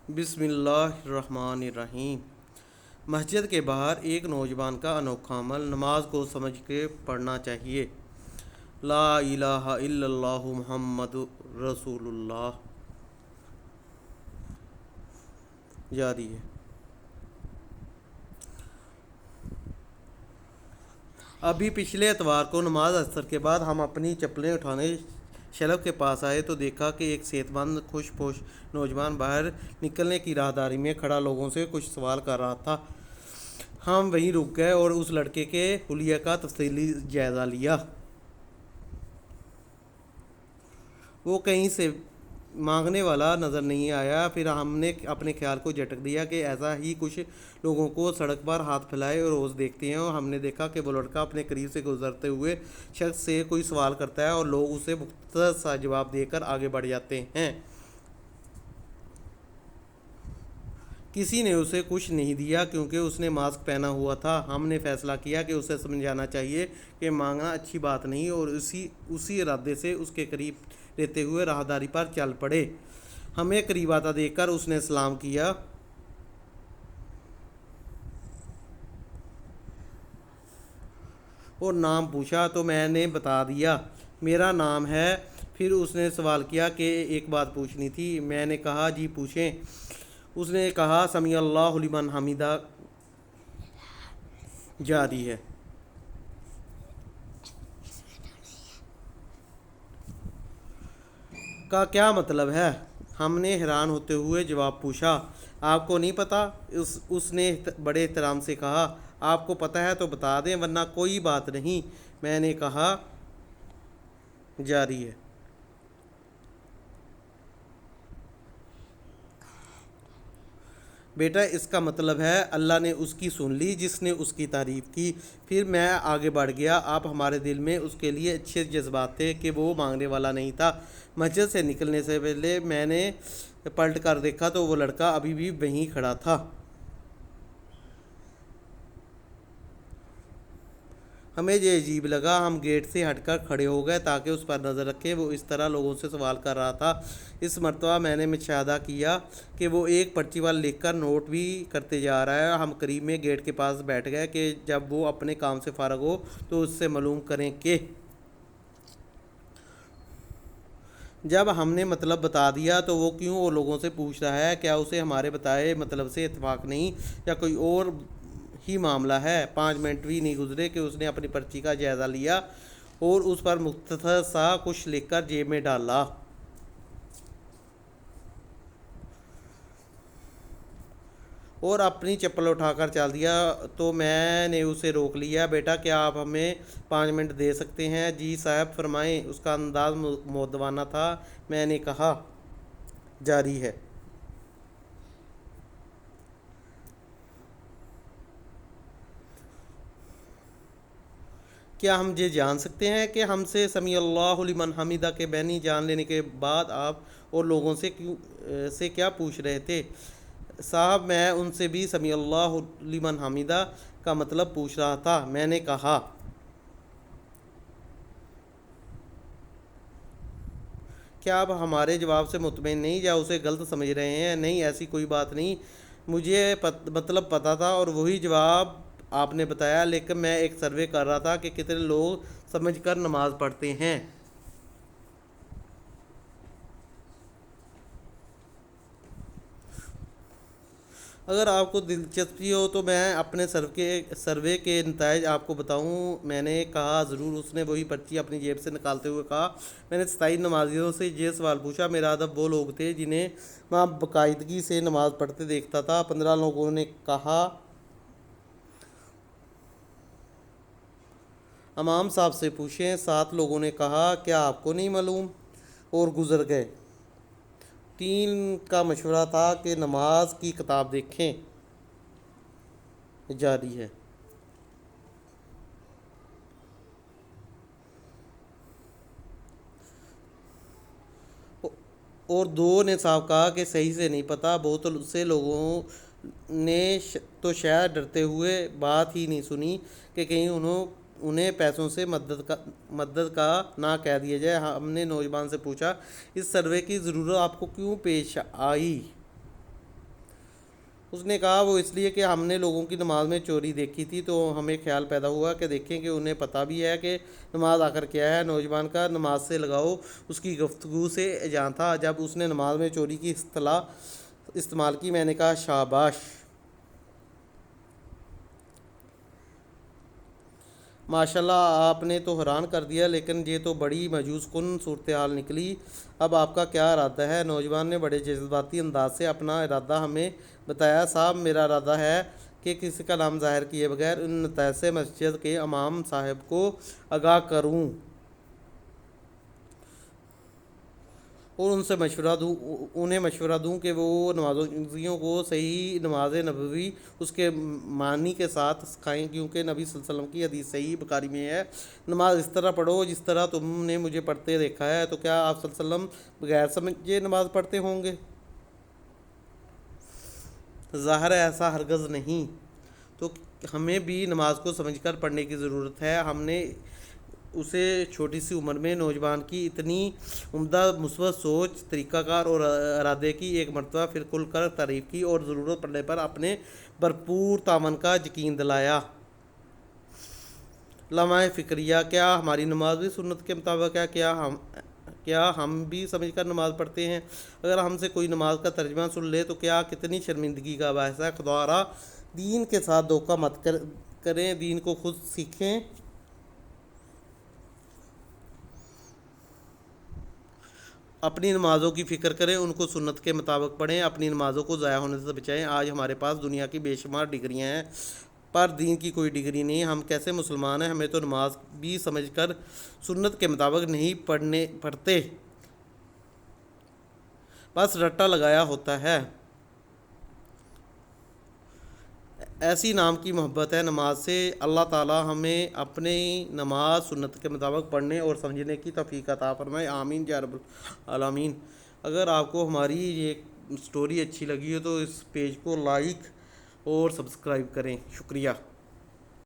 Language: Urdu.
بسم اللہ الرحمن الرحیم۔ مسجد کے باہر ایک نوجوان کا انوکھا عمل، نماز کو سمجھ کے پڑھنا چاہیے۔ لا الہ الا اللہ محمد رسول اللہ جاری ہے۔ ابھی پچھلے اتوار کو نماز عصر کے بعد ہم اپنی چپلیں اٹھانے شیلف کے پاس آئے تو دیکھا کہ ایک صحت مند خوش پوش نوجوان باہر نکلنے کی راہداری میں کھڑا لوگوں سے کچھ سوال کر رہا تھا۔ ہم وہیں رک گئے اور اس لڑکے کے حلیہ کا تفصیلی جائزہ لیا۔ وہ کہیں سے مانگنے والا نظر نہیں آیا۔ پھر ہم نے اپنے خیال کو جھٹک دیا کہ ایسا ہی کچھ لوگوں کو سڑک پر ہاتھ پھیلائے روز دیکھتے ہیں، اور ہم نے دیکھا کہ وہ لڑکا اپنے قریب سے گزرتے ہوئے شخص سے کوئی سوال کرتا ہے اور لوگ اسے مختصر سا جواب دے کر آگے بڑھ جاتے ہیں۔ کسی نے اسے کچھ نہیں دیا کیونکہ اس نے ماسک پہنا ہوا تھا۔ ہم نے فیصلہ کیا کہ اسے سمجھانا چاہیے کہ مانگنا اچھی بات نہیں، اور اسی ارادے سے اس کے قریب رہتے ہوئے راہداری پر چل پڑے۔ ہمیں قریب آتا دیکھ کر اس نے سلام کیا اور نام پوچھا تو میں نے بتا دیا، میرا نام ہے۔ پھر اس نے سوال کیا کہ ایک بات پوچھنی تھی۔ میں نے کہا جی پوچھیں۔ اس نے کہا سمیع اللہ لمن حمیدہ جاری ہے۔ کا کیا مطلب ہے؟ ہم نے حیران ہوتے ہوئے جواب پوچھا، آپ کو نہیں پتہ؟ اس نے بڑے احترام سے کہا، آپ کو پتہ ہے تو بتا دیں ورنہ کوئی بات نہیں۔ میں نے کہا جاری ہے۔ بیٹا اس کا مطلب ہے اللہ نے اس کی سن لی جس نے اس کی تعریف کی۔ پھر میں آگے بڑھ گیا۔ آپ ہمارے دل میں اس کے لیے اچھے جذبات تھے کہ وہ مانگنے والا نہیں تھا۔ مسجد سے نکلنے سے پہلے میں نے پلٹ کر دیکھا تو وہ لڑکا ابھی بھی وہیں کھڑا تھا۔ ہمیں یہ عجیب لگا۔ ہم گیٹ سے ہٹ کر کھڑے ہو گئے تاکہ اس پر نظر رکھیں۔ وہ اس طرح لوگوں سے سوال کر رہا تھا۔ اس مرتبہ میں نے مشاہدہ کیا کہ وہ ایک پرچی پر لکھ کر نوٹ بھی کرتے جا رہا ہے۔ ہم قریب میں گیٹ کے پاس بیٹھ گئے کہ جب وہ اپنے کام سے فارغ ہو تو اس سے معلوم کریں کہ جب ہم نے مطلب بتا دیا تو وہ کیوں اور لوگوں سے پوچھ رہا ہے؟ کیا اسے ہمارے بتائے مطلب سے اتفاق نہیں یا کوئی اور ہی معاملہ ہے؟ 5 منٹ بھی نہیں گزرے کہ اس نے اپنی پرچی کا جائزہ لیا اور اس پر مختصر سا کچھ لکھ کر جیب میں ڈالا اور اپنی چپل اٹھا کر چل دیا۔ تو میں نے اسے روک لیا، بیٹا کیا آپ ہمیں 5 منٹ دے سکتے ہیں؟ جی صاحب فرمائیں۔ اس کا انداز مؤدبانہ تھا۔ میں نے کہا جاری ہے۔ کیا ہم یہ جان سکتے ہیں کہ ہم سے سمیع اللہ لمن حمیدہ کے معنی جان لینے کے بعد آپ اور لوگوں سے کیا پوچھ رہے تھے؟ صاحب میں ان سے بھی سمیع اللہ لمن حمیدہ کا مطلب پوچھ رہا تھا۔ میں نے کہا کیا آپ ہمارے جواب سے مطمئن نہیں یا اسے غلط سمجھ رہے ہیں؟ نہیں ایسی کوئی بات نہیں، مجھے مطلب پتہ تھا اور وہی جواب آپ نے بتایا، لیکن میں ایک سروے کر رہا تھا کہ کتنے لوگ سمجھ کر نماز پڑھتے ہیں۔ اگر آپ کو دلچسپی ہو تو میں اپنے سروے کے نتائج آپ کو بتاؤں۔ میں نے کہا ضرور۔ اس نے وہی پرچی اپنی جیب سے نکالتے ہوئے کہا، میں نے 27 نمازیوں سے یہ سوال پوچھا۔ میرا ادب وہ لوگ تھے جنہیں میں باقاعدگی سے نماز پڑھتے دیکھتا تھا۔ 15 لوگوں نے کہا امام صاحب سے پوچھیں۔ 7 لوگوں نے کہا کیا آپ کو نہیں معلوم، اور گزر گئے۔ 3 کا مشورہ تھا کہ نماز کی کتاب دیکھیں۔ جاری ہے۔ اور 2 نے صاف کہا کہ صحیح سے نہیں پتہ۔ بہت سے لوگوں نے تو شاید ڈرتے ہوئے بات ہی نہیں سنی کہ کہیں انہیں پیسوں سے مدد کا نہ کہہ دیا جائے۔ ہم نے نوجوان سے پوچھا، اس سروے کی ضرورت آپ کو کیوں پیش آئی؟ اس نے کہا وہ اس لیے کہ ہم نے لوگوں کی نماز میں چوری دیکھی تھی، تو ہمیں خیال پیدا ہوا کہ دیکھیں کہ انہیں پتہ بھی ہے کہ نماز آخر کیا ہے۔ نوجوان کا نماز سے لگاؤ اس کی گفتگو سے جان تھا۔ جب اس نے نماز میں چوری کی اصطلاح استعمال کی، میں نے کہا شاباش، ماشاءاللہ، آپ نے تو حیران کر دیا، لیکن یہ تو بڑی مایوس کن صورتحال نکلی۔ اب آپ کا کیا ارادہ ہے؟ نوجوان نے بڑے جذباتی انداز سے اپنا ارادہ ہمیں بتایا۔ صاحب، میرا ارادہ ہے کہ کسی کا نام ظاہر کیے بغیر ان نتائج سے مسجد کے امام صاحب کو آگاہ کروں اور انہیں مشورہ دوں کہ وہ نمازیوں کو صحیح نماز نبوی اس کے معنی کے ساتھ سکھائیں، کیونکہ نبی صلی اللہ علیہ وسلم کی حدیث صحیح بخاری میں ہے، نماز اس طرح پڑھو جس طرح تم نے مجھے پڑھتے دیکھا ہے۔ تو کیا آپ صلی اللہ علیہ وسلم بغیر سمجھے نماز پڑھتے ہوں گے؟ ظاہر ہے ایسا ہرگز نہیں۔ تو ہمیں بھی نماز کو سمجھ کر پڑھنے کی ضرورت ہے۔ ہم نے اسے چھوٹی سی عمر میں نوجوان کی اتنی عمدہ مثبت سوچ، طریقہ کار اور ارادے کی ایک مرتبہ پھر کھل کر تعریف کی اور ضرورت پڑنے پر اپنے بھرپور تعاون کا یقین دلایا۔ لمحہ فکریہ، کیا ہماری نماز بھی سنت کے مطابق ہے؟ کیا ہم بھی سمجھ کر نماز پڑھتے ہیں؟ اگر ہم سے کوئی نماز کا ترجمہ سن لے تو کیا کتنی شرمندگی کا باعث ہے۔ خدا را دین کے ساتھ دھوکہ مت کریں، دین کو خود سیکھیں، اپنی نمازوں کی فکر کریں، ان کو سنت کے مطابق پڑھیں، اپنی نمازوں کو ضائع ہونے سے بچائیں۔ آج ہمارے پاس دنیا کی بے شمار ڈگریاں ہیں، پر دین کی کوئی ڈگری نہیں۔ ہم کیسے مسلمان ہیں؟ ہمیں تو نماز بھی سمجھ کر سنت کے مطابق نہیں پڑھتے، بس رٹا لگایا ہوتا ہے۔ ایسی نام کی محبت ہے نماز سے۔ اللہ تعالی ہمیں اپنی نماز سنت کے مطابق پڑھنے اور سمجھنے کی توفیق عطا فرمائے، آمین یا رب العالمین۔ اگر آپ کو ہماری یہ سٹوری اچھی لگی ہو تو اس پیج کو لائک اور سبسکرائب کریں۔ شکریہ۔